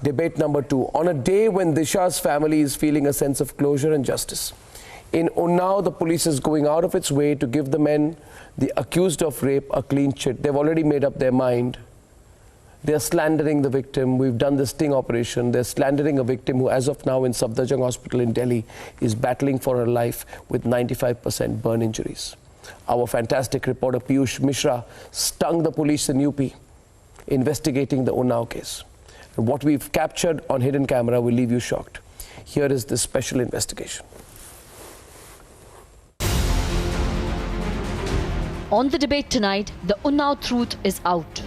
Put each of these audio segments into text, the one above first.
Debate number 2. On a day when Disha's family is feeling a sense of closure and justice, in Unnao, the police is going out of its way to give the men, the accused of rape, a clean chit. They've already made up their mind. They're slandering the victim. We've done the sting operation. They're slandering a victim who, as of now, in Safdarjung Hospital in Delhi, is battling for her life with 95% burn injuries. Our fantastic reporter Piyush Mishra stung the police in UP investigating the Unnao case. And what we've captured on hidden camera will leave you shocked. Here is this special investigation. On the debate tonight, the Unnao truth is out.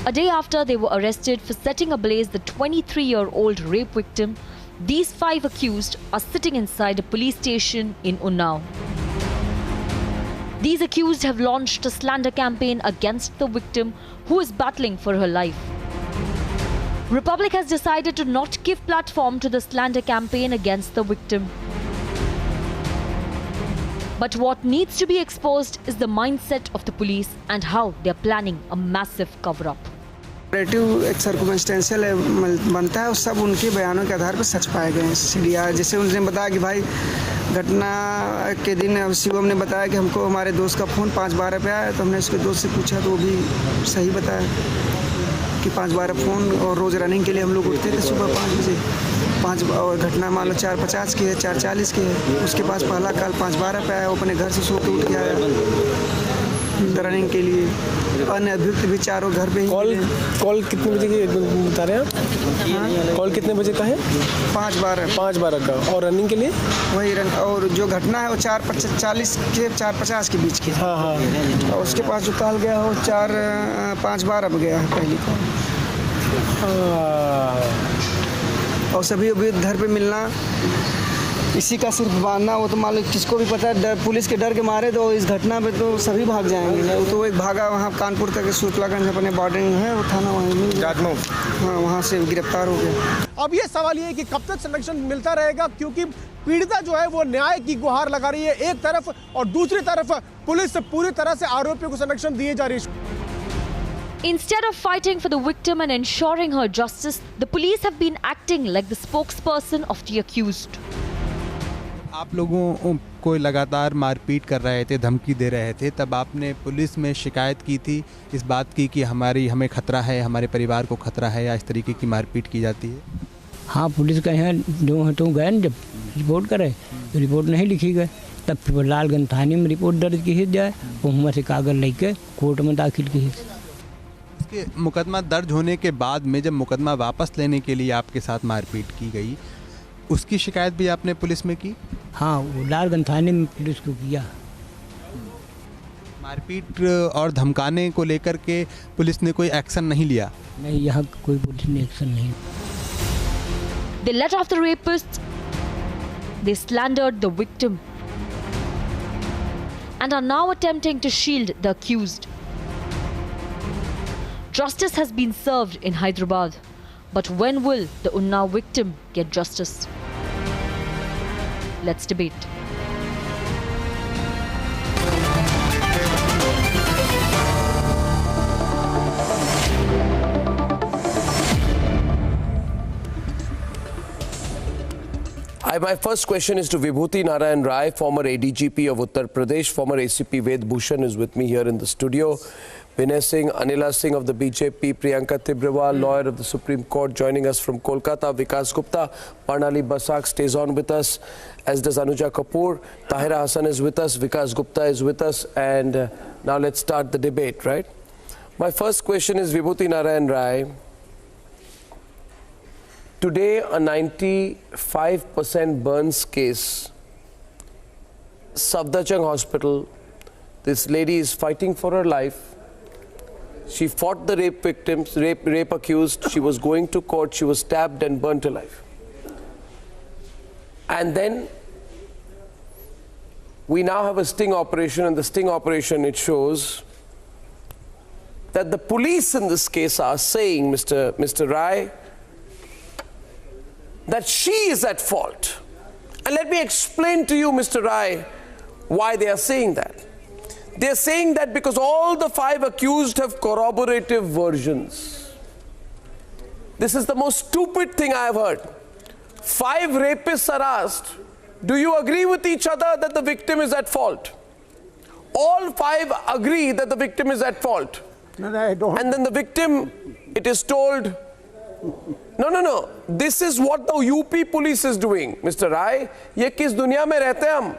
A day after they were arrested for setting ablaze the 23-year-old rape victim, these 5 accused are sitting inside a police station in Unnao. These accused have launched a slander campaign against the victim who is battling for her life. Republic has decided to not give platform to the slander campaign against the victim. But what needs to be exposed is the mindset of the police and how they are planning a massive cover-up. एक circumstantial बनता है, सब उनके बयानों के आधार पर सच पाए गए हैं। जैसे उन्होंने बताया कि भाई घटना के दिन शिवम ने बताया कि हमको हमारे दोस्त का फ़ोन 5-12 पे आया, तो हमने उसके दोस्त से पूछा तो वो भी सही बताया कि 5-12 फ़ोन, और रोज़ रनिंग के लिए हम लोग उठते थे सुबह 5 बजे। और घटना मान लो 4:50 की है, 4:40 की है। उसके पास पहला कॉल 5:12 पे आया, वो अपने घर से सो के उठ के आया रनिंग के लिए। अन्य अभियुक्त भी चारों घर पे ही। कॉल कितने बजे की बता रहे हैं आप? कॉल कितने बजे का है? 5:12 का। और रनिंग के लिए वही रन। और जो घटना है वो 4:40 के 4:50 के बीच की। हाँ। और उसके पास जो कॉल गया हो 5:12 पे गया है पहली कॉल। और सभी अभियुक्त घर पे मिलना, इसी का सिर्फ बांधना, वो तो मान लो किसको भी पता है, पुलिस के डर के मारे तो इस घटना पे तो सभी भाग जाएंगे। वो तो एक भागा वहाँ कानपुर तक शुक्लागंज अपने बॉर्डरिंग है, वो थाना वहाँ हाँ, वहाँ से गिरफ्तार हो गया। अब ये सवाल ये है कि कब तक संरक्षण मिलता रहेगा, क्योंकि पीड़िता जो है वो न्याय की गुहार लगा रही है एक तरफ, और दूसरी तरफ पुलिस पूरी तरह से आरोपियों को संरक्षण दिए जा रही है। Instead of fighting for the victim and ensuring her justice, the police have been acting like the spokesperson of the accused. आप लोगों को लगातार मारपीट कर रहे थे, धमकी दे रहे थे, तब आपने पुलिस में शिकायत की थी इस बात की कि हमें खतरा है, हमारे परिवार को खतरा है, या इस तरीके की मारपीट की जाती है? हाँ, पुलिस का यहाँ जो गए न, जब रिपोर्ट करे तो रिपोर्ट नहीं लिखी गई, तब फिर लालगंज थाने में रिपोर्ट दर्ज की जाए, वहाँ से कागज लेके कोर्ट में दाखिल की। इसके मुकदमा दर्ज होने के बाद में जब मुकदमा वापस लेने के लिए आपके साथ मारपीट की गई, उसकी शिकायत भी आपने पुलिस में की? हाँ, वो लालगंज थाने में पुलिस को किया। मारपीट और धमकाने को लेकर के पुलिस ने कोई एक्शन नहीं लिया? नहीं, यहाँ कोई पुलिस ने एक्शन नहीं। They let off the rapists, they slandered the victim, and are now attempting to shield the accused. Justice has been served in Hyderabad, but when will the Unnao victim get justice? Let's debate. My first question is to Vibhuti Narayan Rai, former ADGP of Uttar Pradesh. Former ACP Ved Bhushan is with me here in the studio. Vinay Singh, Anila Singh of the BJP, Priyanka Tibrewal, lawyer of the Supreme Court, joining us from Kolkata. Vikas Gupta, Parnali Basak stays on with us, as does Anuja Kapoor. Tahira Hassan is with us, Vikas Gupta is with us, and now let's start the debate, right? My first question is Vibhuti Narayan Rai. Today, a 95% burns case, Safdarjung Hospital. This lady is fighting for her life. She fought the rape victims, rape accused. She was going to court. She was stabbed and burnt alive. And then we now have a sting operation, and the sting operation, it shows that the police in this case are saying, Mr. Rai, that she is at fault. And let me explain to you, Mr. Rai, why they are saying that. They are saying that because all the 5 accused have corroborative versions. This is the most stupid thing I have heard. 5 rapists are asked, do you agree with each other that the victim is at fault? All 5 agree that the victim is at fault. No, I don't. And then the victim, it is told, no. This is what the UP police is doing, Mr. Rai. ये किस दुनिया में रहते हैं हम?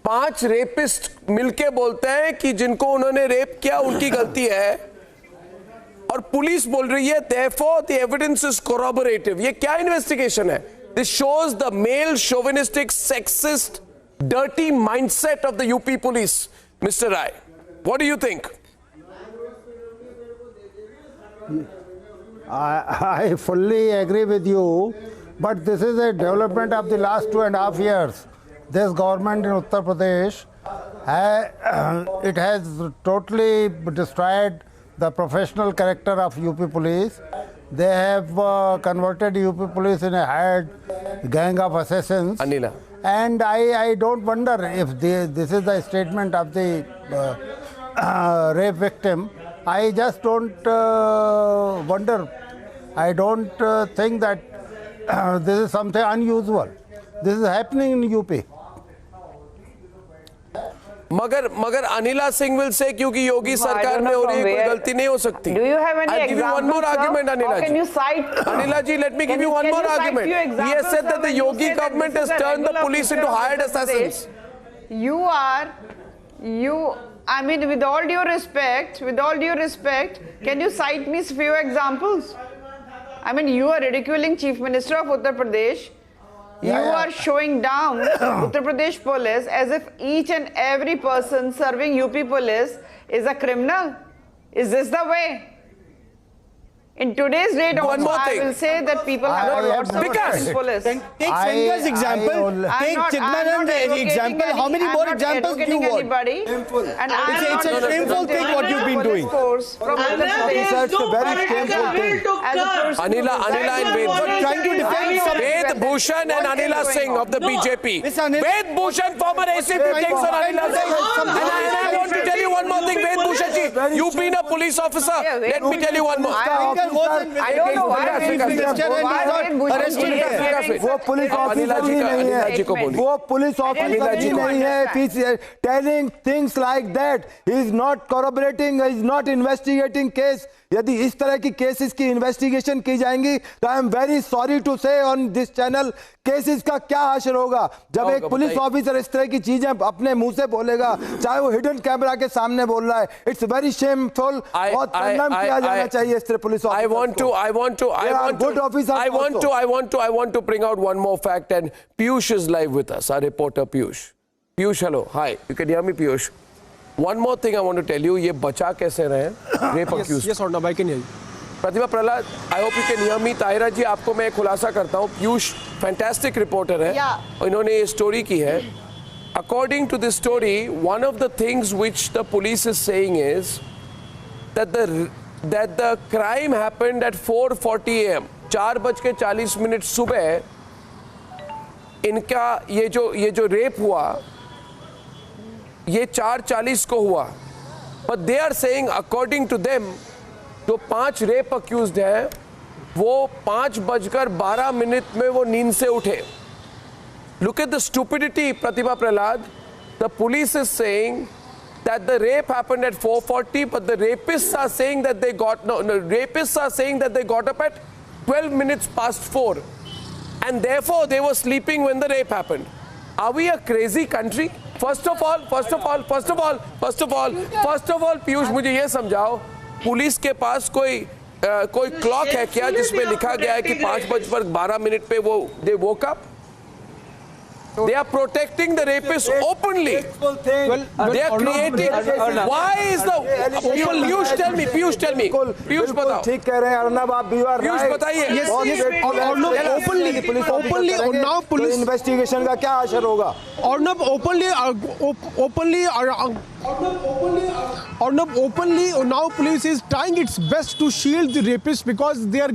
5 rapist मिलके बोलते हैं कि जिनको उन्होंने रेप किया उनकी गलती है, और पुलिस बोल रही है therefore the evidence is corroborative. ये क्या इन्वेस्टिगेशन है? This shows the male chauvinistic, sexist, dirty mindset of the UP police, Mr. Rai. What do you think? I fully agree with you, but this is a development of the last 2.5 years. This government in Uttar Pradesh, it has totally destroyed the professional character of UP police. They have converted UP police in a hired gang of assassins. Anila. And I don't wonder if this is the statement of the rape victim. I just don't wonder. I don't think that this is something unusual. This is happening in UP. मगर Anila Singh will say क्योंकि योगी सरकार में हो रही है कोई गलती नहीं हो सकती. Do you have any I'll give you one more argument, Anila Can ji. you cite? Anila ji, let me give you one more argument. He has said that the Yogi government has turned the police into hired assassins. I mean, with all due respect, can you cite me few examples? I mean, you are ridiculing Chief Minister of Uttar Pradesh. You are showing down Uttar Pradesh police as if each and every person serving UP police is a criminal. Is this the way? In today's date also, I will say that people have lots of police. Take Sanjay's example. Take Jagmohan's example. How many more examples do you want? It's a shameful thing what you've been doing. It's a very shameful thing. Anila and Ved. Trying to defend some Ved Bhushan and Anila Singh of the BJP. Ved Bhushan, former ACP, takes on Anila Singh. And I want to tell you one more thing, Ved Bhushan ji. You've been a police officer. Let me tell you one more. I don't know why वो police officer ही नहीं है, वो police officer ही नहीं है. Telling things like that, he is not corroborating, he is not investigating case. यदि इस तरह की केसेस की इन्वेस्टिगेशन की जाएंगी तो I am very sorry to say on this channel cases का क्या हासिल होगा जब एक पुलिस ऑफिसर इस तरह की चीजें अपने मुंह से बोलेगा, चाहे वो हिडन कैमरा के सामने बोल रहा है. It's very shameful. बहुत कंडेम किया जाना चाहिए इस तरह police officer. I want to bring out one more fact, and Piyush is live with us, our reporter Piyush. Piyush, hello. Hi. You can hear me, Piyush? One more thing I want to tell you, ये बचा कैसे रहे rape accused. Yes, I can hear you. Pratibha Prahlad, I hope you can hear me. Tahira जी, आपको मैं खुलासा करता हूँ. Piyush fantastic reporter है. और इन्होंने ये story की है. According to this story, one of the things which the police is saying is that the crime happened at 4:40 a.m. 4:40 सुबह इनका ये जो रेप हुआ ये 4:40 को हुआ. But they are saying according to them जो 5 रेप अक्यूज्ड हैं वो 5:12 में वो नींद से उठे. Look at the stupidity, Pratibha Prahlad. The police is saying that the rape happened at 4:40, but the rapists are saying that they got up at 12 minutes past 4, and therefore they were sleeping when the rape happened. Are we a crazy country? First of all, Piyush मुझे ये समझाओ, police के पास कोई clock है क्या जिसमें लिखा गया है कि 5:12 पे वो they woke up? They are protecting the rapists openly. Well, they are creating. Why is the Piyush tell me? Piyush बताओ. ठीक कह रहे हैं अर्नब, आप भी are right. Piyush बताइए. Openly, now police इन्वेस्टिगेशन का क्या असर होगा? Arnab, openly, now police is trying its best to shield the rapists because they are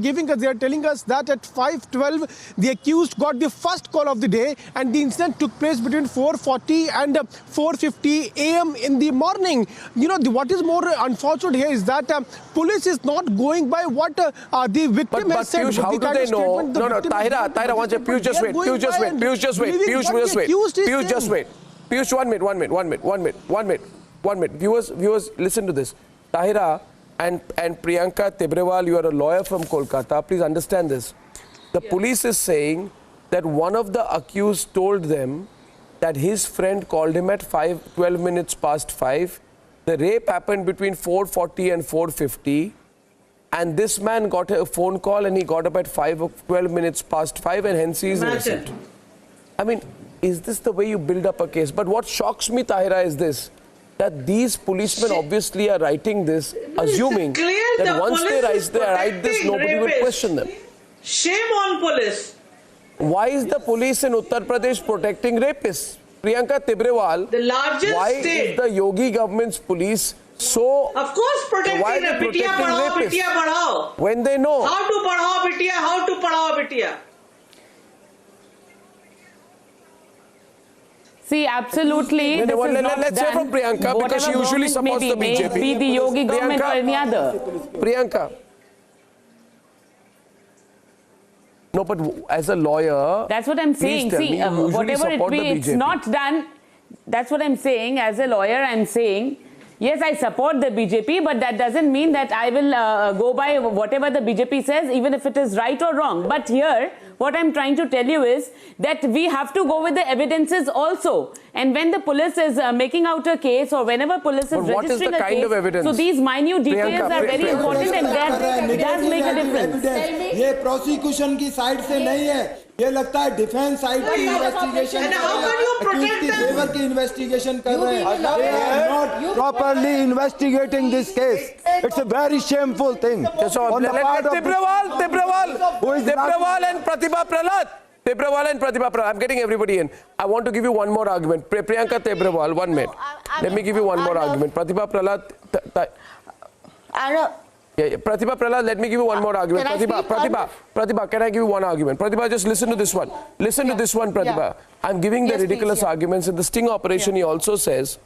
telling us that at 5:12 the accused got the first call of the day and the incident took place between 4:40 and 4:50 a.m. in the morning. You know, what is more unfortunate here is that police is not going by what the victim has said. Piyush, how do they know? No, Tahira, one second. Piyush, just wait. Piyush, just wait. Piyush, just wait. Piyush, just wait. Piyush, 1 minute. Viewers, listen to this. Tahira and Priyanka Tibrewal, you are a lawyer from Kolkata. Please understand this. The police is saying that one of the accused told them that his friend called him at 12 minutes past 5. The rape happened between 4:40 and 4:50. And this man got a phone call and he got up at 12 minutes past 5 and hence he is innocent. I mean, is this the way you build up a case? But what shocks me, Tahira, is this. That these policemen obviously are writing this, assuming that once they write this, nobody will question them. Shame on police. Why is the police in Uttar Pradesh protecting rapists? Priyanka Tibrewal, the largest why state. Is the Yogi government's police so... Of course protecting rapists? Bitiya padhao. When they know... How to padhao bitiya. See, absolutely. Let's hear from Priyanka because she usually supports the BJP. Be the Yogi government or any other. Priyanka. No, but as a lawyer... That's what I'm saying. See, whatever it be, it's not done. That's what I'm saying. As a lawyer, I'm saying, yes, I support the BJP, but that doesn't mean that I will go by whatever the BJP says, even if it is right or wrong. But here, what I'm trying to tell you is that we have to go with the evidences also. And when the police is making out a case or whenever police is registering a case, so these minute details are very important and that does make a difference. ये prosecution की side से नहीं है, ये लगता है defense side की investigation. And how can you protect them? Favor की investigation कर रहे हैं. They are not properly investigating this case. It's a very shameful thing. On the part of Tibrewal and Pratibha Prahlad. I'm getting everybody in. I want to give you one more argument. Priyanka Tibrewal, 1 minute. Let me give you one more argument. Pratibha Prahlad. Pratibha Prahlad, let me give you one more argument. Pratibha, can I give you one argument? Pratibha, just listen to this one. Listen to this one, Pratibha. Yeah. I'm giving the ridiculous arguments. In the sting operation, he also says,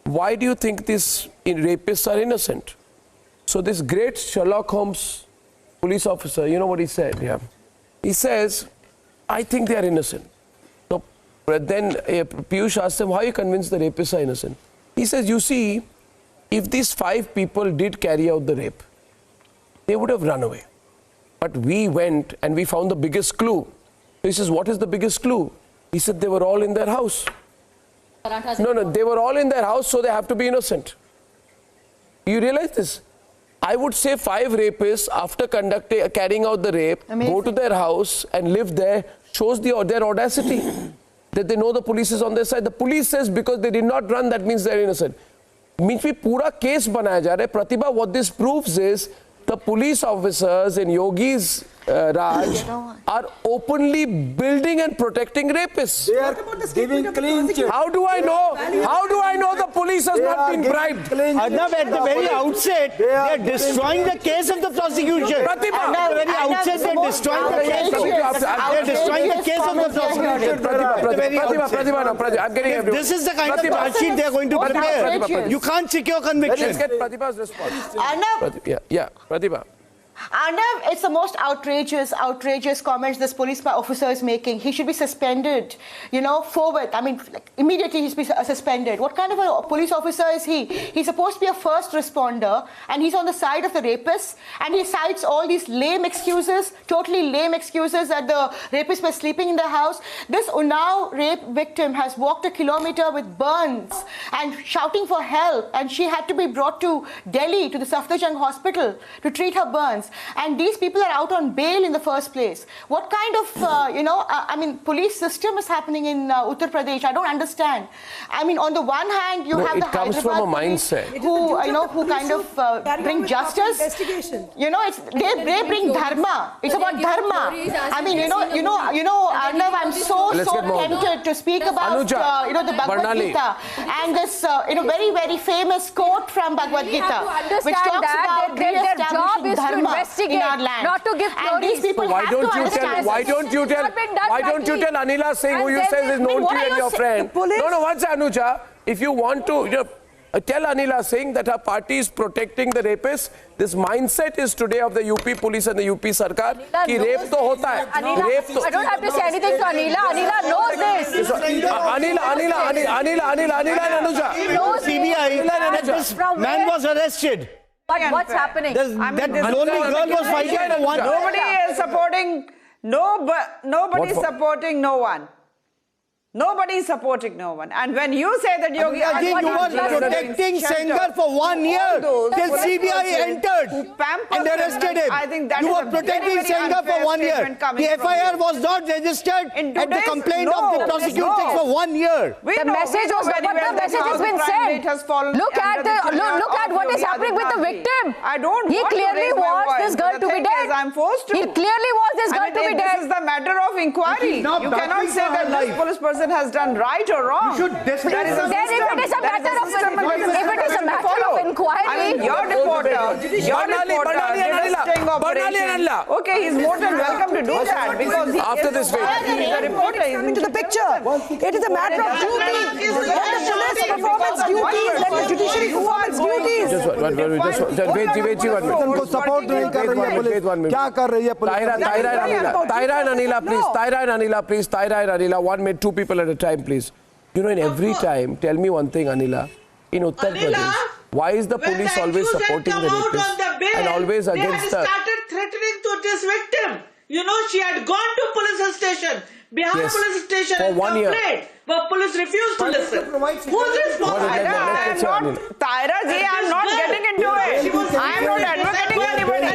why do you think these rapists are innocent? So this great Sherlock Holmes police officer, you know what he said? Yeah. He says, I think they are innocent. So then Piyush asked him, how are you convinced the rapists are innocent? He says, you see, if these 5 people did carry out the rape, they would have run away. But we went and we found the biggest clue. He says, what is the biggest clue? He said, they were all in their house. No, they were all in their house, so they have to be innocent. You realize this? I would say 5 rapists, after carrying out the rape, go to their house and live there, shows their audacity. That they know the police is on their side. The police says because they did not run, that means they're innocent. Means we pura case banaya ja raha hai. Pratibha, what this proves is the police officers in Yogi's Raj are openly building and protecting rapists. They are giving clean chit. How do I know? How do I know the police has not been bribed? Arnab, at the very outset, they are destroying the case of the prosecution. Pratibha, at the very outset, they are destroying the case. They are destroying the case of the prosecution. Pratibha, I'm getting everyone. This is the kind of charge sheet they are going to prepare. You can't secure conviction. Let's get Pratibha's response. Yeah, Pratibha. Arnab, it's the most outrageous comments this police officer is making. He should be suspended, forward. I mean, immediately he should be suspended. What kind of a police officer is he? He's supposed to be a first responder, and he's on the side of the rapists, and he cites all these lame excuses, totally lame excuses that the rapists were sleeping in the house. This Unnao rape victim has walked a kilometer with burns and shouting for help, and she had to be brought to Delhi, to the Safdarjung hospital, to treat her burns. And these people are out on bail in the first place. What kind of, police system is happening in Uttar Pradesh? I don't understand. I mean, on the one hand, you have the Hyderabad from a mindset who kind of bring justice. They bring dharma. It's about dharma. I mean, Arnab, I'm so tempted to speak about the Bhagavad Gita and this very, very famous quote from Bhagavad Gita, which talks about re-establishing dharma. in our land. Not to give and these people why have don't to you understand tell? Why don't you tell? Why don't you tell Anila Singh, who you say is known to you and your friend? No, one second, Anuja. If you want to, tell Anila Singh that her party is protecting the rapists. This mindset is today of the UP police and the UP Sarkar कि rape तो होता है. Rape तो. I don't have to say anything to Anila. Anila knows this. Anila and Anuja. CBI. This man was arrested. But what's happening? That lonely girl was fighting for one. Nobody is supporting. Nobody is supporting no one. Nobody is supporting no one. And when you say that Yogi Adityanath, you were protecting Sengar for 1 year till CBI entered and arrested him. I think that you is were protecting Sengar for 1 year. The FIR was not registered and the complaint of the prosecution for 1 year. The message was, but the message has been sent. Look at what is happening with the victim. I don't. He clearly wants this girl to be dead. I'm forced to. He clearly wants this girl to be dead. This is the matter of inquiry. You cannot say that this police person has done right or wrong. You should dismiss then if it is a matter of inquiry, I mean, your reporter did a sting operation. Okay, he's more than welcome to do that because he after this is the reporter. He's coming to the picture. It is a matter of duty. Let the police perform its duties. Let the judiciary perform its duties. Wait 1 minute. उनको support नहीं कर रही है police. क्या कर रही है police? Tyra and Anila, please. Tyra and Anila, please. Tyra and Anila. 1 minute, 2 people at a time, please. In every time, tell me one thing, Anila. In Uttar Pradesh, why is the police always supporting the rapists and always against the... They had started threatening to this victim. She had gone to police station. Bihar police station for 1 year. But police refused to listen. Who's responsible? Tyra ji, I'm not getting into it. I am not advocating anybody.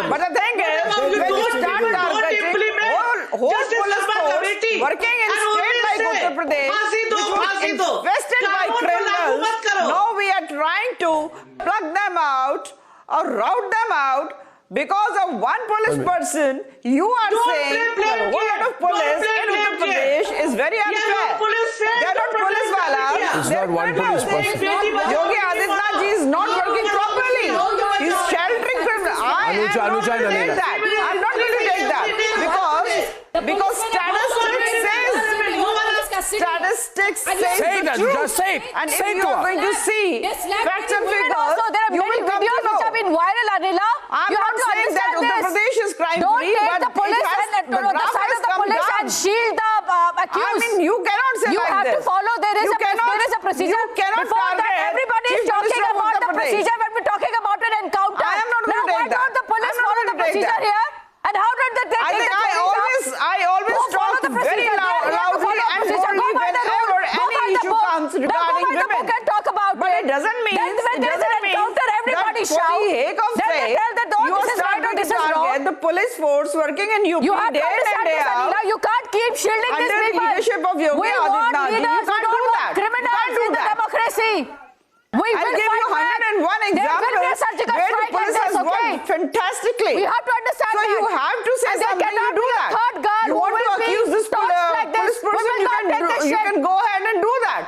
But the thing is, when you start targeting whole police force working in state like Uttar Pradesh, which was infested by criminals, now we are trying to plug them out or rout them out. Because of one police person, you are saying that a whole lot of police in Uttar Pradesh is very unfair. They are not police walas. It's not one police person. Yogi Adityanath ji is not working properly. He is sheltering criminals. I am not going to take that. I am not going to take that. Because statistics say the truth. Just say it. And if you are going to see facts and figures, you will come to know. Have been viral, Anila. I'm not saying that Uttar Pradesh is crime-free, but the police the side of the police and shield the accused. I mean, you cannot say you like have this. to follow. There is a procedure. You cannot Before that, everybody is talking about the procedure when we're talking about an encounter. I am not going to take that. Now, why don't the police follow the procedure here? And how did they take I always talk very loudly and boldly whenever any issue comes regarding women. But it doesn't mean when there is an encounter, everybody shouts. Then tell that you are starting to target the police force working in UP day in and day out. You can't keep shielding these people. Under leadership of Yogi Adityanath. You can't do that. Criminals in the democracy. I'll give you 101 examples where the police has worked fantastically. We have to understand that. So you have to say something to do that. You want to accuse this police person, you can go ahead and do that.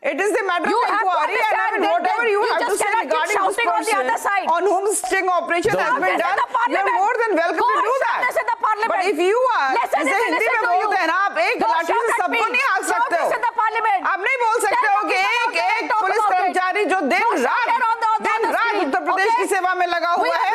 It is the matter of inquiry and whatever you have to say regarding this person on whom sting operation has been done, you are more than welcome to do that. But if you are, जैसे हिंदी में बोलते हैं ना, आप एक लाठी से सबको नहीं हाँक सकते हो. आप नहीं बोल सकते हो कि एक पुलिस कर्मचारी जो दिन रात उत्तर प्रदेश की सेवा में लगा हुआ है,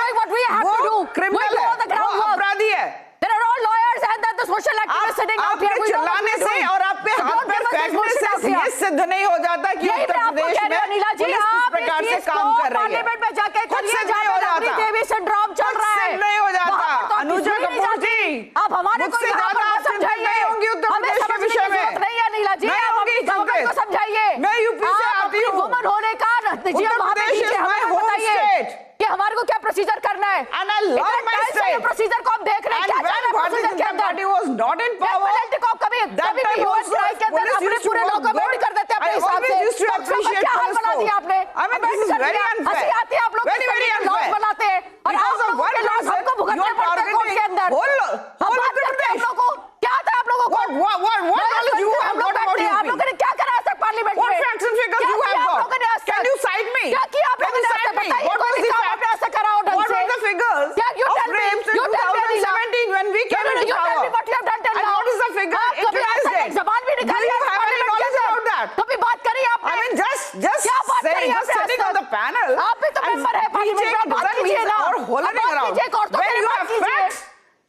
वो क्रिमिनल है, वो अपराधी है. There are all lawyers and the social activists sitting out here. आपके चिल्लाने से और आपके हाथ पैर फेंकने से ये सिद्ध नहीं हो जाता कि उत्तर प्रदेश में पुलिस किस प्रकार से काम कर रही है. पार्लियामेंट में जाके कुछ सिद्ध नहीं हो जाता. देवी सिंड्रोम चल रहा है. सिद्ध नहीं हो जाता. अनुजा कपूर जी, आप हमारे को ज़्यादा समझाइए. नहीं होंगी उत्तर प्रदेश के विषय में. नहीं अनिला जी, आप अपनी गवर्नमेंट को समझाइए. मैं यूपी से आती हूँ. वुमन होने का Uttar Pradesh is my home state. कि हमारे को क्या प्रोसीजर करना है. And I love my state. Procedure को हम देख रहे हैं. And when Bharatiya Janata Party was not in power, that time also police used to work good. I always used to appreciate police force. I mean, this is very unfair. Very, very unfair. Because of one person, you are targeting whole Uttar Pradesh. क्या था आप लोगों को? What knowledge you have got about आप लोगों ने क्या करा तक पार्लियामेंट में? What facts and figures you have got? Can you cite me? क्या किया आप लोगों ने? What was the fact? करा ढंग से.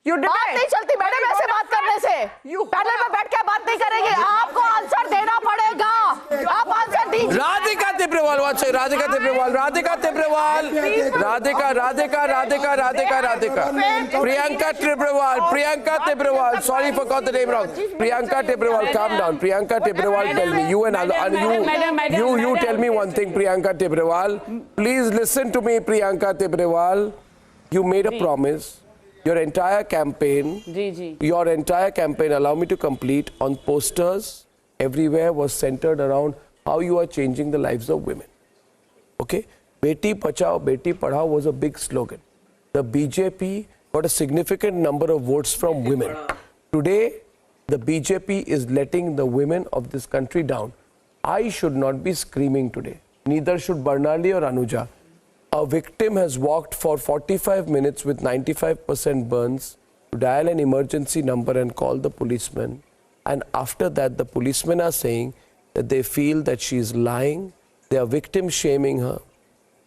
बात नहीं चलती मैडम ऐसे बात करने से। पैनल में बैठ के बात नहीं करेंगे, आपको आंसर देना पड़ेगा। आप आंसर दीजिए। Radhika तिब्रेवाल, Radhika तिब्रेवाल, Radhika तिब्रेवाल, Radhika, Priyanka Tibrewal, sorry for got the name wrong. Priyanka Tibrewal, calm down. Priyanka Tibrewal, tell me, you tell me one thing, Priyanka Tibrewal. Please listen to me, Priyanka Tibrewal. You made a promise. Your entire campaign, allow me to complete, on posters everywhere was centered around how you are changing the lives of women. Okay? Beti Bachao, Beti Padhao was a big slogan. The BJP got a significant number of votes from women. Today, the BJP is letting the women of this country down. I should not be screaming today. Neither should Barnali or Anuja. A victim has walked for 45 minutes with 95% burns to dial an emergency number and call the policeman. And after that, the policemen are saying that they feel that she is lying. They are victim shaming her.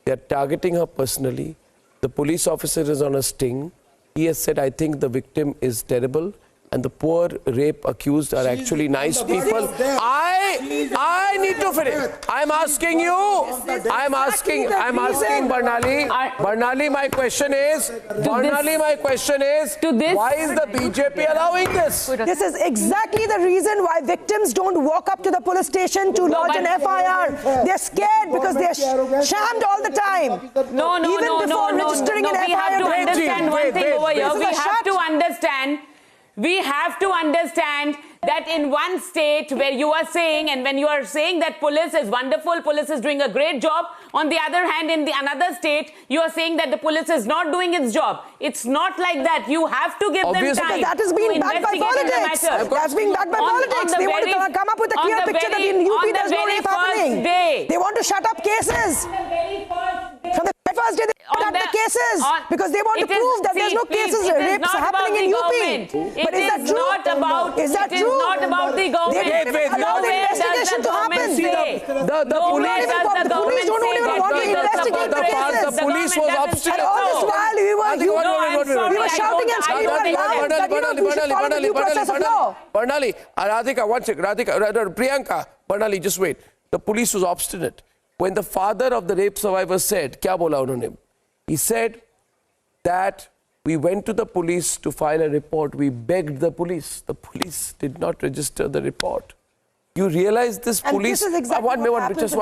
They are targeting her personally. The police officer is on a sting. He has said, I think the victim is terrible. And the poor rape accused are actually nice people. I need to finish. I'm asking Barnali. Barnali, my question is, why is the BJP allowing this? This is exactly the reason why victims don't walk up to the police station to lodge an FIR. They're scared because they're shammed all the time. No. Registering an we have to FIR. understand one thing over here. We have to understand that in one state where you are saying, and when you are saying that police is wonderful, police is doing a great job, on the other hand, in the another state, you are saying that the police is not doing its job. It's not like that. You have to give them time. That is being backed by politics. That's being backed by politics. They want to come up with a clear picture that in UP there's no rape happening. They want to shut up cases. From the very first day, they shut the cases because they want to prove that there's no cases rapes happening in UP. But is that true? Is that true? It is not about the government. Allow the investigation to happen. The police don't even want to investigate the cases. The police was obstinate. And all this while we were shouting and screaming out loud that we should follow the due process of law. Barnali, Radhika, one second. Priyanka, Barnali, just wait. The police was obstinate. When the father of the rape survivor said, kya bola unhone? He said that we went to the police to file a report. We begged the police. The police did not register the report. You realize this police... And this is exactly just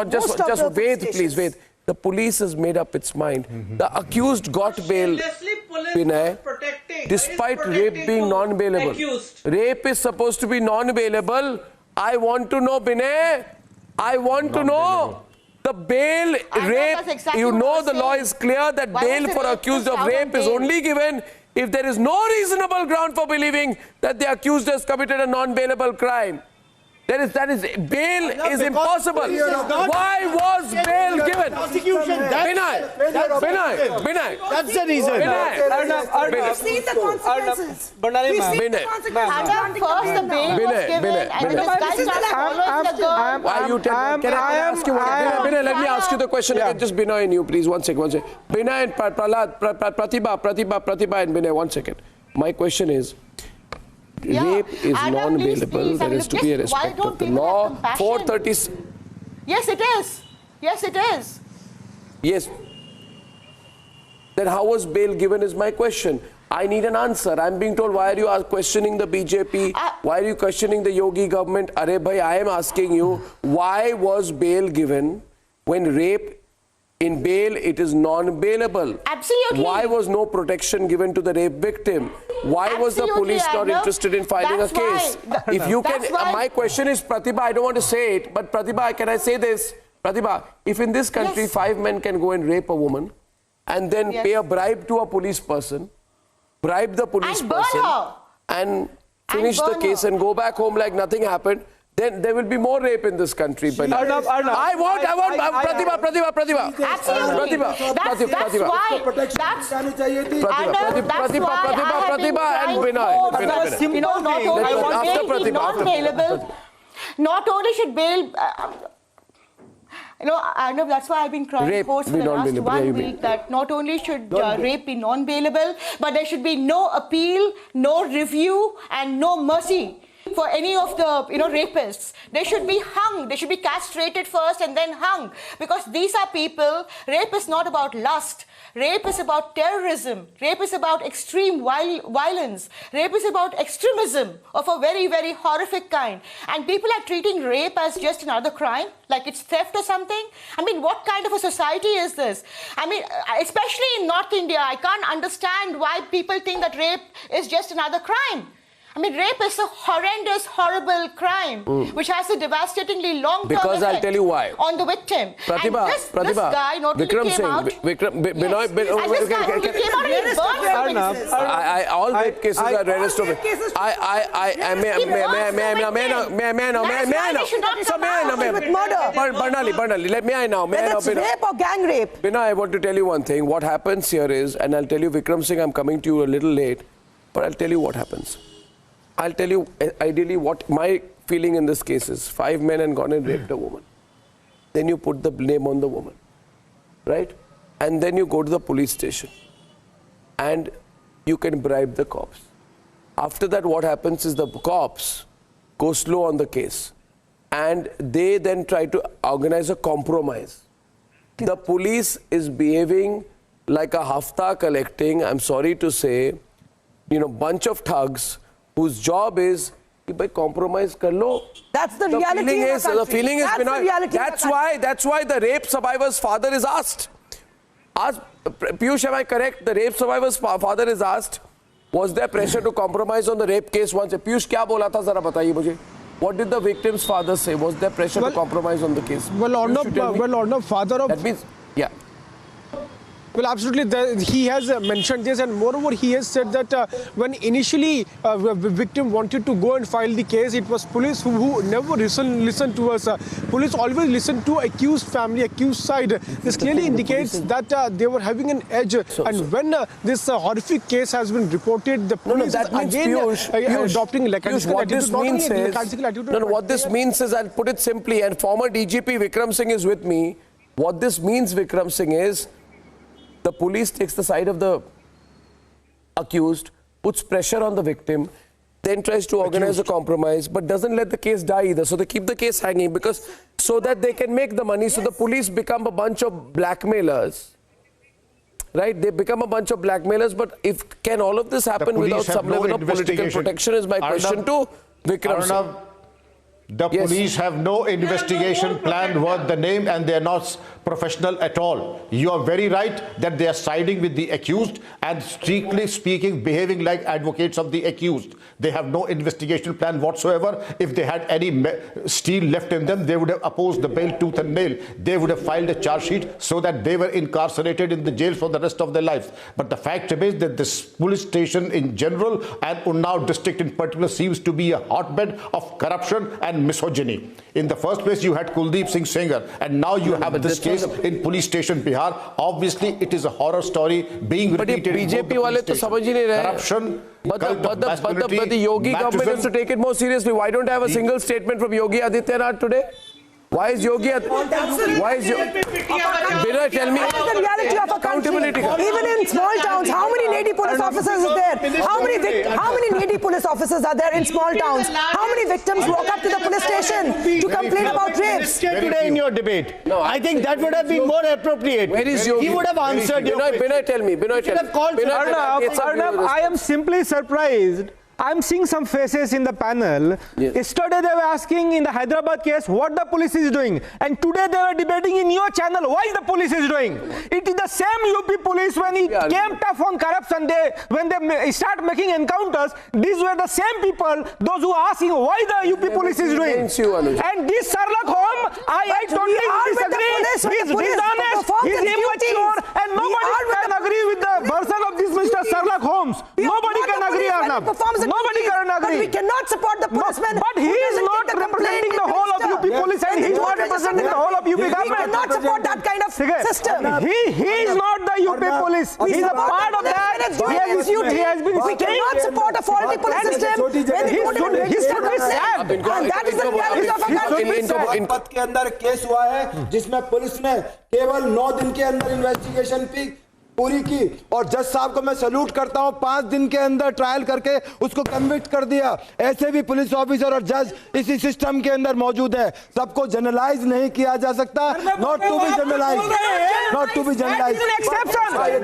wait, please, wait. The police has made up its mind. The accused got bail, Vinay, despite rape being non-bailable. Rape is supposed to be non-bailable. I want to know, Vinay, I want to know. The bail, rape, you know the law is clear that bail for accused of rape is only given if there is no reasonable ground for believing that the accused has committed a non-bailable crime. Bail is impossible. Why was bail given? Binay. That's the reason. We've seen the consequences. We've seen the consequences. First the bail was given and this guy started following the girl. Why you tell me? Can I ask you one thing? Binay, let me ask you the question again. Just Binay and you, please. One second. Binay and Prahlad, Pratibha and Binay, 1 second. My question is, rape is non-bailable. There is to be a respect of the law. 430. Yes, it is. Yes, it is. Yes. Then how was bail given is my question. I need an answer. I'm being told, why are you questioning the BJP? Why are you questioning the Yogi government? Arey bhai, I am asking you, why was bail given when rape in bail, it is non-bailable? Absolutely. Why was no protection given to the rape victim? Why was the police not interested in filing a case? If you can, my question is, Pratibha, I don't want to say it, but Pratibha, can I say this? Pratibha, if in this country 5 men can go and rape a woman and then pay a bribe to a police person, bribe the police person and finish the case and go back home like nothing happened, then there will be more rape in this country. I want Pratibha. Absolutely. That's why. Pratibha and Binay. Not only should bail You know, Arnab, that's why I've been crying for the last 1 week that not only should rape be non-bailable, but there should be no appeal, no review, and no mercy for any of the rapists. They should be hung. They should be castrated first and then hung, because these are people. Rape is not about lust. Rape is about terrorism. Rape is about extreme violence. Rape is about extremism of a very, very horrific kind. And people are treating rape as just another crime, like it's theft or something. I mean, what kind of a society is this? I mean, especially in North India, I can't understand why people think that rape is just another crime. I mean, rape is a horrendous, horrible crime, which has a devastatingly long-term effect I'll tell you why. On the victim. Pratibha, and this guy not only came out... Binoy, all rape cases are rarest of it. Barnali, let me know. Whether it's rape or gang rape. Binoy, I want to tell you one thing. What happens here is, and I'll tell you, Vikram Singh, I'm coming to you a little late, but I'll tell you what happens. I'll tell you ideally what my feeling in this case is. 5 men and gone and raped a woman. Then you put the blame on the woman, right? And then you go to the police station and you can bribe the cops. After that, what happens is the cops go slow on the case and they then try to organize a compromise. The police is behaving like a hafta collecting, I'm sorry to say, bunch of thugs whose job is by compromise kar lo. That's the reality of the feeling is that's why the rape survivor's father is asked. Piyush, am I correct? The rape survivor's father is asked, was there pressure to compromise on the rape case once? Piyush, kya bola tha zara bataiye mujhe. What did the victim's father say? Was there pressure to compromise on the case? Arnab, father of... That means, yeah. Well, absolutely. He has mentioned this, and moreover, he has said that when initially the victim wanted to go and file the case, it was police who never listened to us. Police always listened to accused family, accused side. This clearly indicates that they were having an edge. And when this horrific case has been reported, the police again adopting lackadaisical attitude. What this means is, I'll put it simply, and former DGP Vikram Singh is with me. What this means, Vikram Singh, is the police takes the side of the accused, puts pressure on the victim, then tries to organize a compromise, but doesn't let the case die either. So they keep the case hanging so that they can make the money. So the police become a bunch of blackmailers. Right? They become a bunch of blackmailers. But can all of this happen without some level of political protection is my question to Vikram Singh. The police have no investigation plan worth the name, and they are not professional at all. You are very right that they are siding with the accused and, strictly speaking, behaving like advocates of the accused. They have no investigation plan whatsoever. If they had any steel left in them, they would have opposed the bail tooth and nail. They would have filed a charge sheet so that they were incarcerated in the jail for the rest of their lives. But the fact is that this police station in general and Unnao district in particular seems to be a hotbed of corruption and misogyny. In the first place, you had Kuldeep Singh Sengar, and now you have this case in police station Bihar. Obviously, it is a horror story being repeated. BJP wale to samajh hi nahi rahe. Corruption. But the Yogi government has to take it more seriously. Why don't I have a single statement from Yogi Adityanath today? Why is Yogi? Why is Yogi? Binoy, tell me. What is the reality of a country? Even in small towns, how many lady police officers is there? How many lady police officers are there in small towns? How many victims walk up to the police station to complain about rapes? Today in your debate, I think that would have been more appropriate. Where is Yogi? He would have answered your question. Binoy, tell me. Binoy, tell me. Arnab, I am simply surprised. I'm seeing some faces in the panel. Yes. Yesterday they were asking in the Hyderabad case what the police is doing, and today they were debating in your channel why the police is doing. It is the same UP police when it came tough on corruption. When they start making encounters, these were the same people, those who are asking why the UP police is doing. And this Sherlock Holmes, I totally disagree. He's dishonest, he's immature, and nobody can agree with the version of this Mr. Sherlock Holmes. Nobody can agree, Arnab. Nobody can agree. But we cannot support the policeman. But he is not representing the whole of UP police, and he is not representing the whole of UP government. We cannot support that kind of system. He is not the UP police. He is a part of that. He has been. We cannot support a faulty police system when they don't even register themselves. And that is the reality of a country. जनपद के अंदर case हुआ है जिसमें police ने केवल 9 दिन के अंदर इन्वेस्टिगेशन पूरी की और जज साहब को मैं सैल्यूट करता हूं, 5 दिन के अंदर ट्रायल करके उसको कन्विक्ट कर दिया। ऐसे भी पुलिस ऑफिसर और जज इसी सिस्टम के अंदर मौजूद है। सबको जनरलाइज नहीं किया जा सकता, not to be generalise, not to be generalise.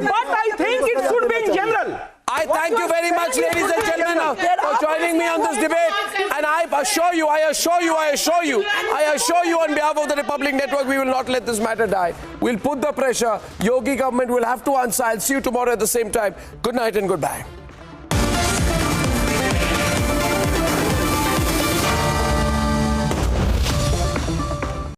But I think it should be in general. I thank you very much, ladies and gentlemen, for joining me on this debate. And I assure you on behalf of the Republic Network, we will not let this matter die. We'll put the pressure. Yogi government will have to answer. I'll see you tomorrow at the same time. Good night and goodbye.